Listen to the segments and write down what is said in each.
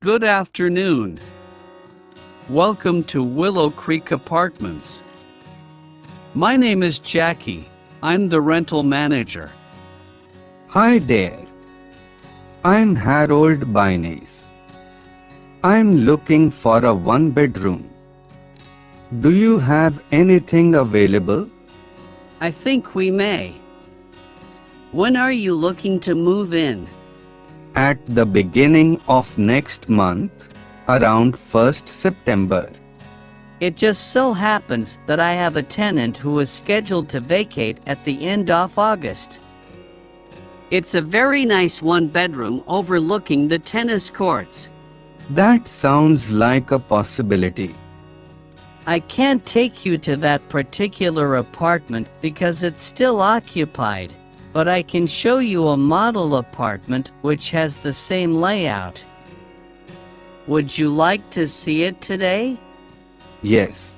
Good afternoon. Welcome to Willow Creek Apartments. My name is Jackie. I'm the rental manager. Hi there. I'm Harold Bynes. I'm looking for a one-bedroom. Do you have anything available? I think we may. When are you looking to move in? At the beginning of next month, around 1st September. It just so happens that I have a tenant who is scheduled to vacate at the end of August. It's a very nice one-bedroom overlooking the tennis courts. That sounds like a possibility. I can't take you to that particular apartment because it's still occupied, but I can show you a model apartment which has the same layout. Would you like to see it today? Yes.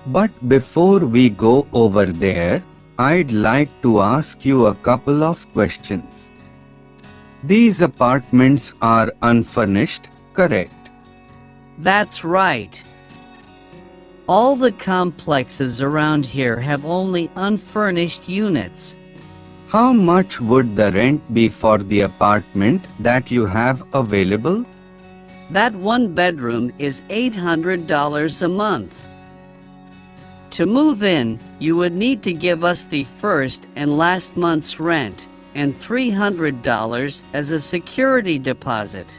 But before we go over there, I'd like to ask you a couple of questions. These apartments are unfurnished, correct? That's right. All the complexes around here have only unfurnished units. How much would the rent be for the apartment that you have available? That one bedroom is $800 a month. To move in, you would need to give us the first and last month's rent and $300 as a security deposit.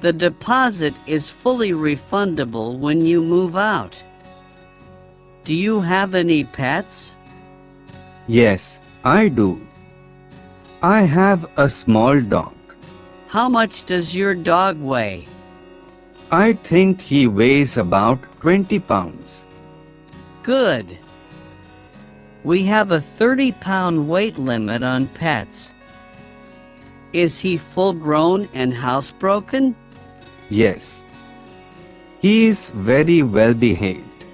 The deposit is fully refundable when you move out. Do you have any pets? Yes, I do. I have a small dog. How much does your dog weigh? I think he weighs about 20 pounds. Good. We have a 30-pound weight limit on pets. Is he full-grown and housebroken? Yes. He is very well behaved.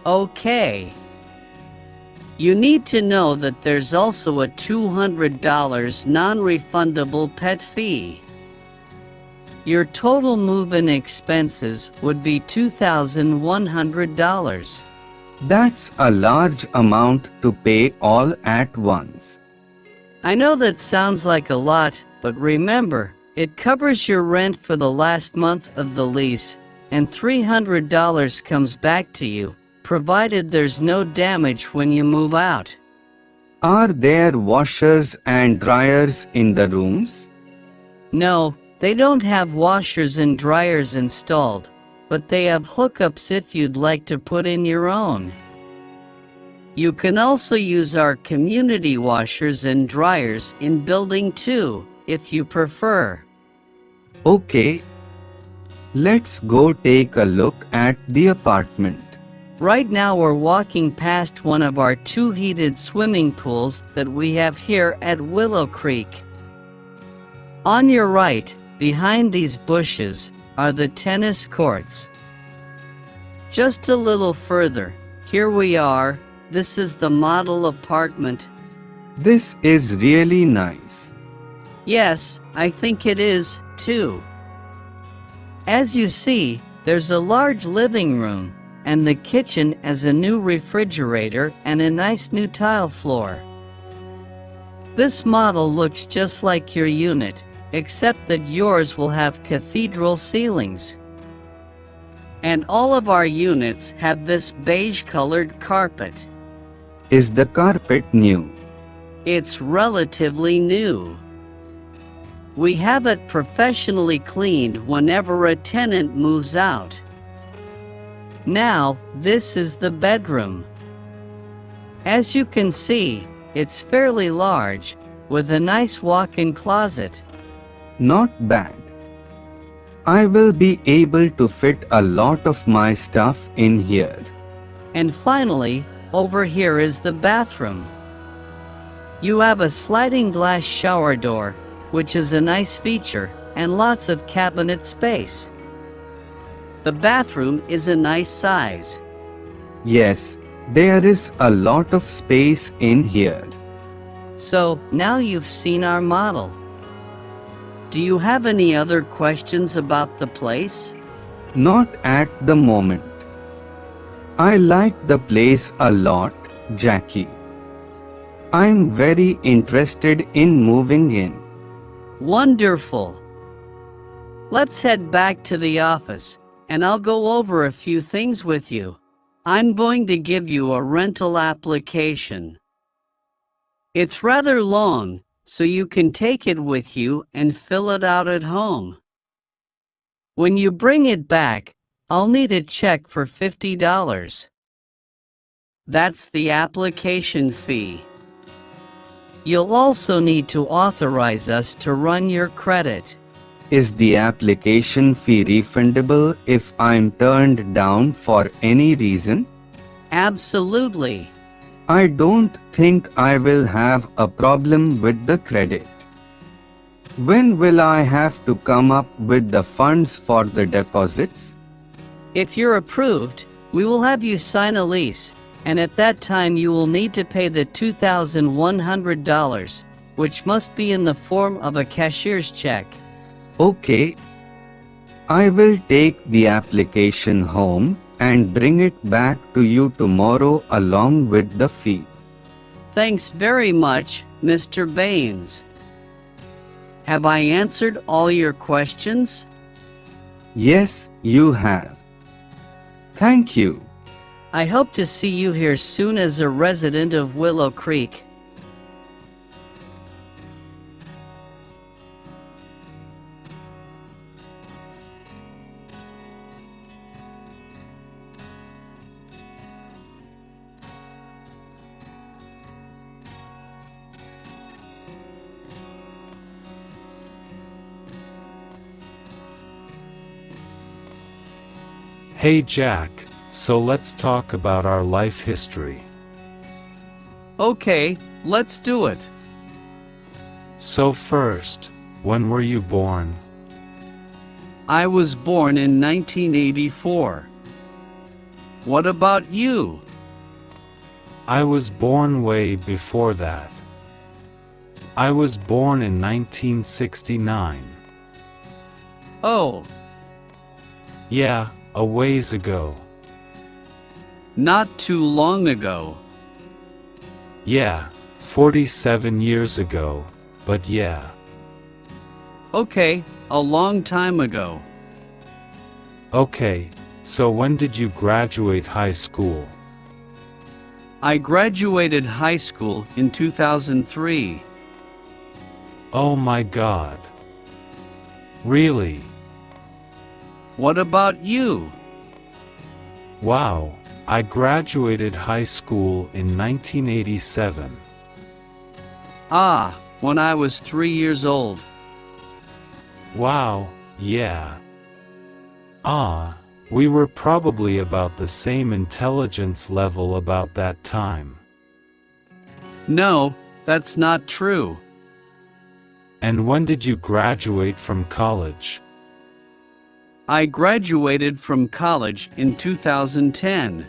Okay. You need to know that there's also a $200 non-refundable pet fee. Your total move-in expenses would be $2,100. That's a large amount to pay all at once. I know that sounds like a lot, but remember, it covers your rent for the last month of the lease, and $300 comes back to you, provided there's no damage when you move out. Are there washers and dryers in the rooms? No, they don't have washers and dryers installed, but they have hookups if you'd like to put in your own. You can also use our community washers and dryers in Building 2, if you prefer. Okay. Let's go take a look at the apartment. Right now we're walking past one of our 2 heated swimming pools that we have here at Willow Creek. On your right, behind these bushes, are the tennis courts. Just a little further, here we are. This is the model apartment. This is really nice. Yes, I think it is, too. As you see, there's a large living room, and the kitchen has a new refrigerator and a nice new tile floor. This model looks just like your unit, except that yours will have cathedral ceilings. And all of our units have this beige-colored carpet. Is the carpet new? It's relatively new. We have it professionally cleaned whenever a tenant moves out. Now, this is the bedroom. As you can see, it's fairly large, with a nice walk-in closet. Not bad. I will be able to fit a lot of my stuff in here. And finally, over here is the bathroom. You have a sliding glass shower door, which is a nice feature, and lots of cabinet space. The bathroom is a nice size. Yes, there is a lot of space in here. So, now you've seen our model. Do you have any other questions about the place? Not at the moment. I like the place a lot, Jackie. I'm very interested in moving in. Wonderful. Let's head back to the office, and I'll go over a few things with you. I'm going to give you a rental application. It's rather long, so you can take it with you and fill it out at home. When you bring it back, I'll need a check for $50. That's the application fee. You'll also need to authorize us to run your credit. Is the application fee refundable if I'm turned down for any reason? Absolutely. I don't think I will have a problem with the credit. When will I have to come up with the funds for the deposits? If you're approved, we will have you sign a lease, and at that time you will need to pay the $2,100, which must be in the form of a cashier's check. Okay. I will take the application home and bring it back to you tomorrow along with the fee. Thanks very much, Mr. Baines. Have I answered all your questions? Yes, you have. Thank you. I hope to see you here soon as a resident of Willow Creek. Hey Jack, so let's talk about our life history. Okay, let's do it. So first, when were you born? I was born in 1984. What about you? I was born way before that. I was born in 1969. Oh, Yeah, a ways ago. not too long ago. Yeah, 47 years ago, but yeah. Okay, a long time ago. Okay, so when did you graduate high school? I graduated high school in 2003. Oh my God. Really? What about you? Wow, I graduated high school in 1987. Ah, when I was 3 years old. Wow, yeah. We were probably about the same intelligence level about that time. No, that's not true. And when did you graduate from college? I graduated from college in 2010.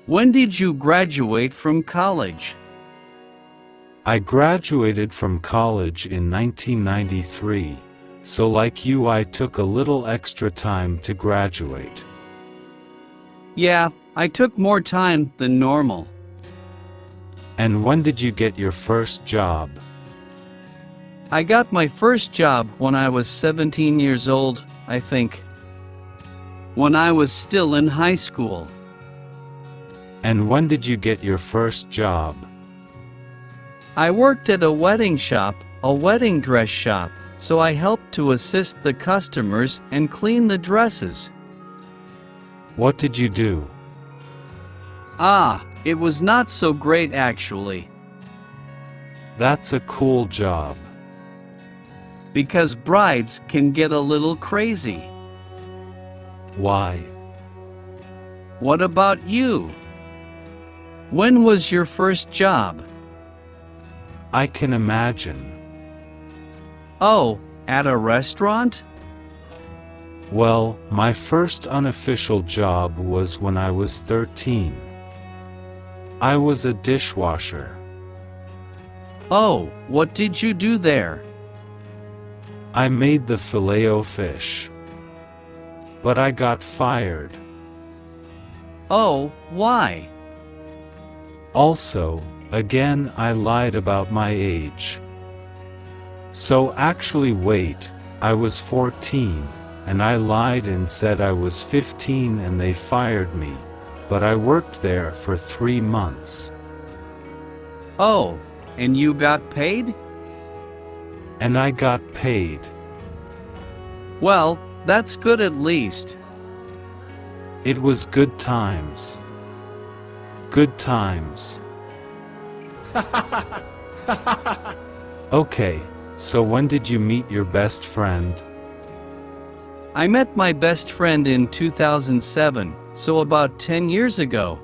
When did you graduate from college? I graduated from college in 1993, so like you I took a little extra time to graduate. Yeah, I took more time than normal. And when did you get your first job? I got my first job when I was 17 years old, I think. When I was still in high school. And when did you get your first job? I worked at a wedding shop, a wedding dress shop, so I helped to assist the customers and clean the dresses. What did you do? Ah, it was not so great actually. That's a cool job. Because brides can get a little crazy. Why? What about you? When was your first job? I can imagine. Oh, at a restaurant? Well, my first unofficial job was when I was 13. I was a dishwasher. Oh, what did you do there? I made the filet-o-fish. But I got fired. Oh, why? Also, again I lied about my age. So actually wait, I was 14, and I lied and said I was 15 and they fired me, but I worked there for 3 months. Oh, and you got paid? And I got paid. Well, that's good at least. It was good times. Good times. Okay, so when did you meet your best friend? I met my best friend in 2007, so about 10 years ago.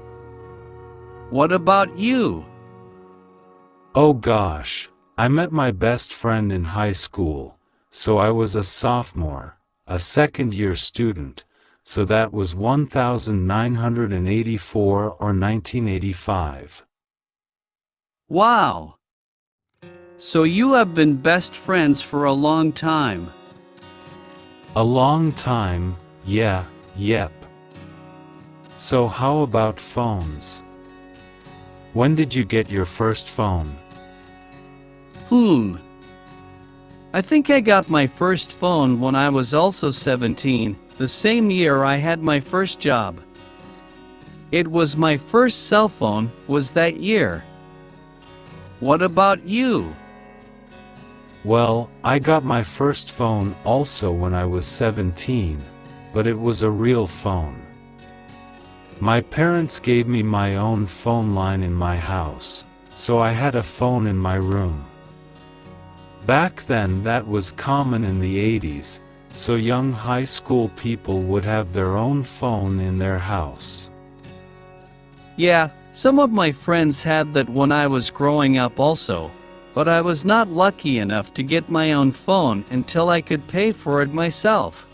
What about you? Oh gosh, I met my best friend in high school, so I was a sophomore, a second-year student, so that was 1984 or 1985. Wow! So you have been best friends for a long time. A long time, yeah, yep. So how about phones? When did you get your first phone? I think I got my first phone when I was also 17, the same year I had my first job. It was my first cell phone, was that year. What about you? Well, I got my first phone also when I was 17, but it was a real phone. My parents gave me my own phone line in my house, so I had a phone in my room. Back then that was common in the 80s, so young high school people would have their own phone in their house. Yeah, some of my friends had that when I was growing up also, but I was not lucky enough to get my own phone until I could pay for it myself.